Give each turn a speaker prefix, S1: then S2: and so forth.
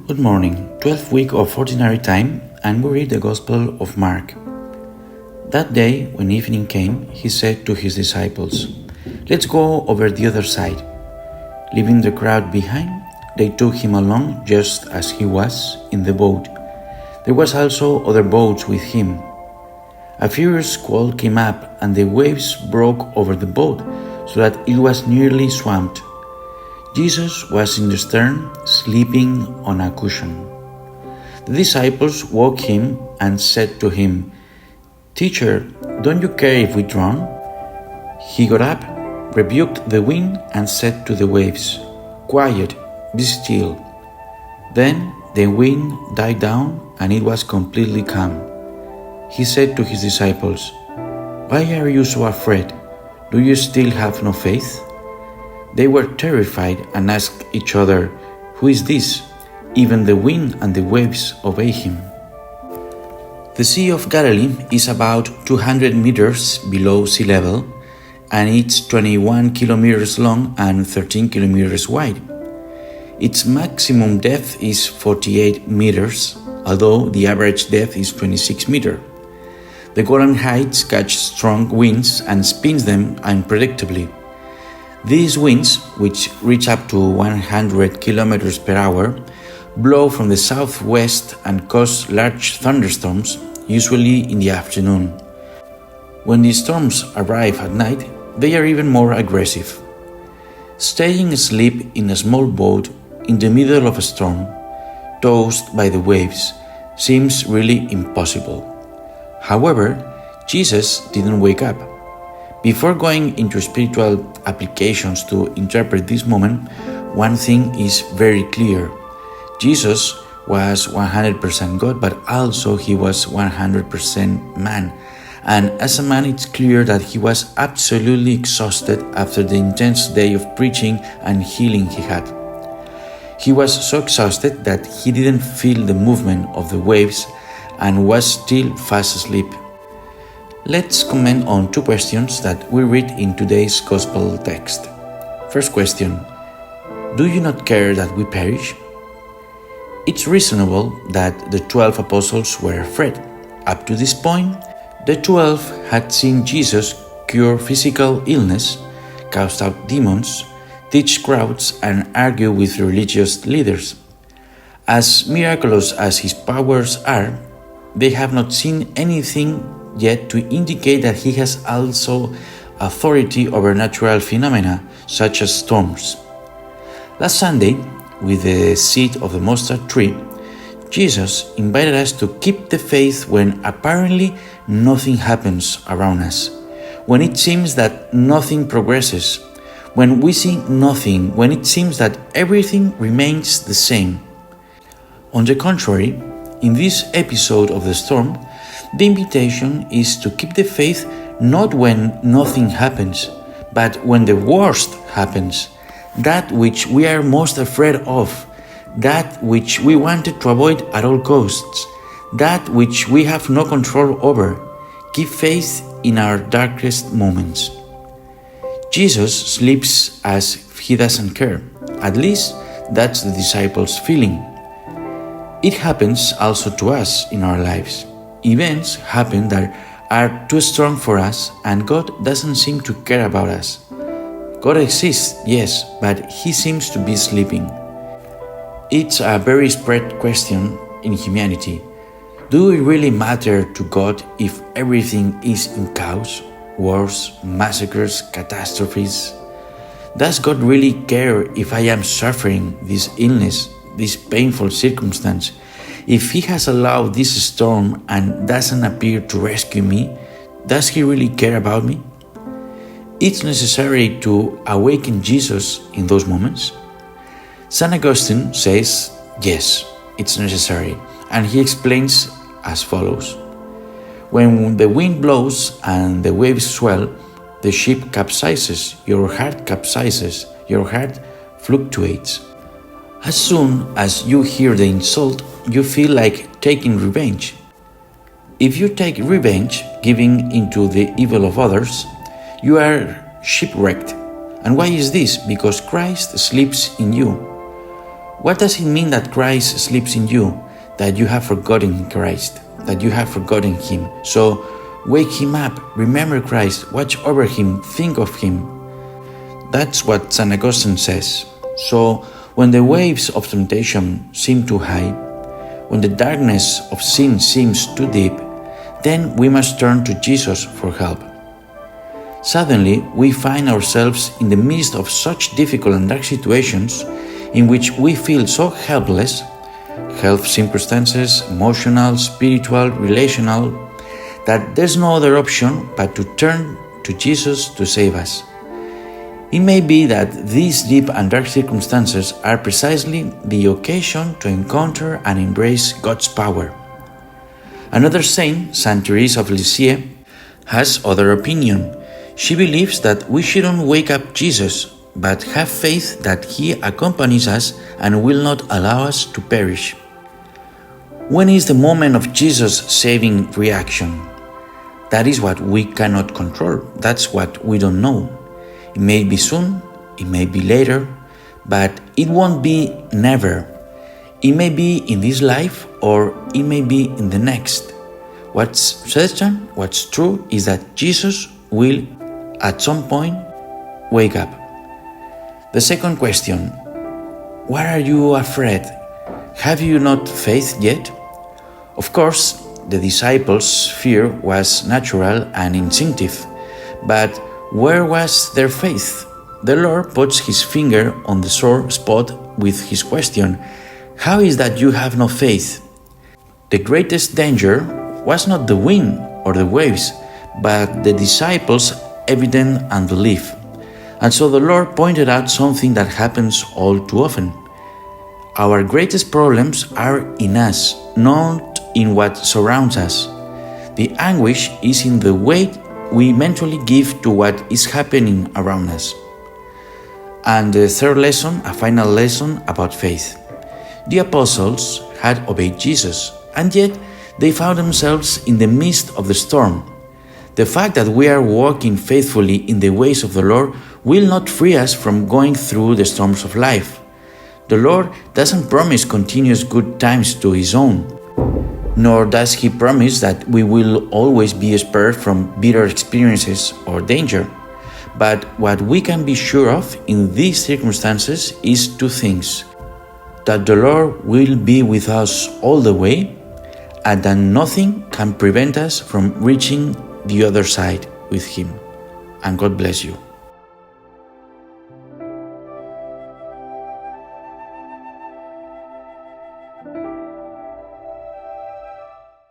S1: Good morning, 12th week of Ordinary Time, and we read the Gospel of Mark. That day, when evening came, he said to his disciples, "Let's go over the other side." Leaving the crowd behind, they took him along just as he was in the boat. There was also other boats with him. A furious squall came up, and the waves broke over the boat, so that it was nearly swamped. Jesus was in the stern, sleeping on a cushion. The disciples woke him and said to him, "Teacher, don't you care if we drown?" He got up, rebuked the wind, and said to the waves, "Quiet, be still." Then the wind died down, and it was completely calm. He said to his disciples, "Why are you so afraid? Do you still have no faith?" They were terrified and asked each other, "Who is this? Even the wind and the waves obey him." The Sea of Galilee is about 200 meters below sea level, and it's 21 kilometers long and 13 kilometers wide. Its maximum depth is 48 meters, although the average depth is 26 meters. The Golan Heights catch strong winds and spins them unpredictably. These winds, which reach up to 100 kilometers per hour, blow from the southwest and cause large thunderstorms, usually in the afternoon. When these storms arrive at night, they are even more aggressive. Staying asleep in a small boat in the middle of a storm, tossed by the waves, seems really impossible. However, Jesus didn't wake up. Before going into spiritual applications to interpret this moment, one thing is very clear. Jesus was 100% God, but also he was 100% man. And as a man, it's clear that he was absolutely exhausted after the intense day of preaching and healing he had. He was so exhausted that he didn't feel the movement of the waves and was still fast asleep. Let's comment on two questions that we read in today's Gospel text. First question: do you not care that we perish? It's reasonable that the 12 apostles were afraid. Up to this point, the 12 had seen Jesus cure physical illness, cast out demons, teach crowds, and argue with religious leaders. As miraculous as his powers are, they have not seen anything yet to indicate that he has also authority over natural phenomena such as storms. Last Sunday, with the seed of the mustard tree, Jesus invited us to keep the faith when apparently nothing happens around us, when it seems that nothing progresses, when we see nothing, when it seems that everything remains the same. On the contrary, in this episode of the storm, the invitation is to keep the faith not when nothing happens, but when the worst happens, that which we are most afraid of, that which we wanted to avoid at all costs, that which we have no control over. Keep faith in our darkest moments. Jesus sleeps as if he doesn't care. At least that's the disciples' feeling. It happens also to us in our lives. Events happen that are too strong for us, and God doesn't seem to care about us. God exists, yes, but he seems to be sleeping. It's a very spread question in humanity. Do we really matter to God if everything is in chaos, wars, massacres, catastrophes? Does God really care if I am suffering this illness, this painful circumstance? If he has allowed this storm and doesn't appear to rescue me, does he really care about me? It's necessary to awaken Jesus in those moments. St. Augustine says, yes, it's necessary, and he explains as follows. When the wind blows and the waves swell, the ship capsizes, your heart capsizes, your heart fluctuates. As soon as you hear the insult, you feel like taking revenge. If you take revenge, giving into the evil of others, you are shipwrecked. And why is this? Because Christ sleeps in you. What does it mean that Christ sleeps in you? That you have forgotten Christ, that you have forgotten Him. So wake Him up, remember Christ, watch over Him, think of Him. That's what St. Augustine says. So when the waves of temptation seem too high, when the darkness of sin seems too deep, then we must turn to Jesus for help. Suddenly, we find ourselves in the midst of such difficult and dark situations in which we feel so helpless, health circumstances, emotional, spiritual, relational, that there's no other option but to turn to Jesus to save us. It may be that these deep and dark circumstances are precisely the occasion to encounter and embrace God's power. Another saint, Saint Therese of Lisieux, has other opinion. She believes that we shouldn't wake up Jesus, but have faith that He accompanies us and will not allow us to perish. When is the moment of Jesus' saving reaction? That is what we cannot control. That's what we don't know. It may be soon, it may be later, but it won't be never. It may be in this life or it may be in the next. What's certain, what's true is that Jesus will, at some point, wake up. The second question, why are you afraid? Have you not faith yet? Of course, the disciples' fear was natural and instinctive, but where was their faith? The Lord puts His finger on the sore spot with His question, how is that you have no faith? The greatest danger was not the wind or the waves, but the disciples' evident unbelief. And so the Lord pointed out something that happens all too often. Our greatest problems are in us, not in what surrounds us. The anguish is in the weight we mentally give to what is happening around us. And the third lesson, a final lesson about faith. The apostles had obeyed Jesus, and yet they found themselves in the midst of the storm. The fact that we are walking faithfully in the ways of the Lord will not free us from going through the storms of life. The Lord doesn't promise continuous good times to His own, nor does He promise that we will always be spared from bitter experiences or danger. But what we can be sure of in these circumstances is two things: that the Lord will be with us all the way, and that nothing can prevent us from reaching the other side with Him. And God bless you.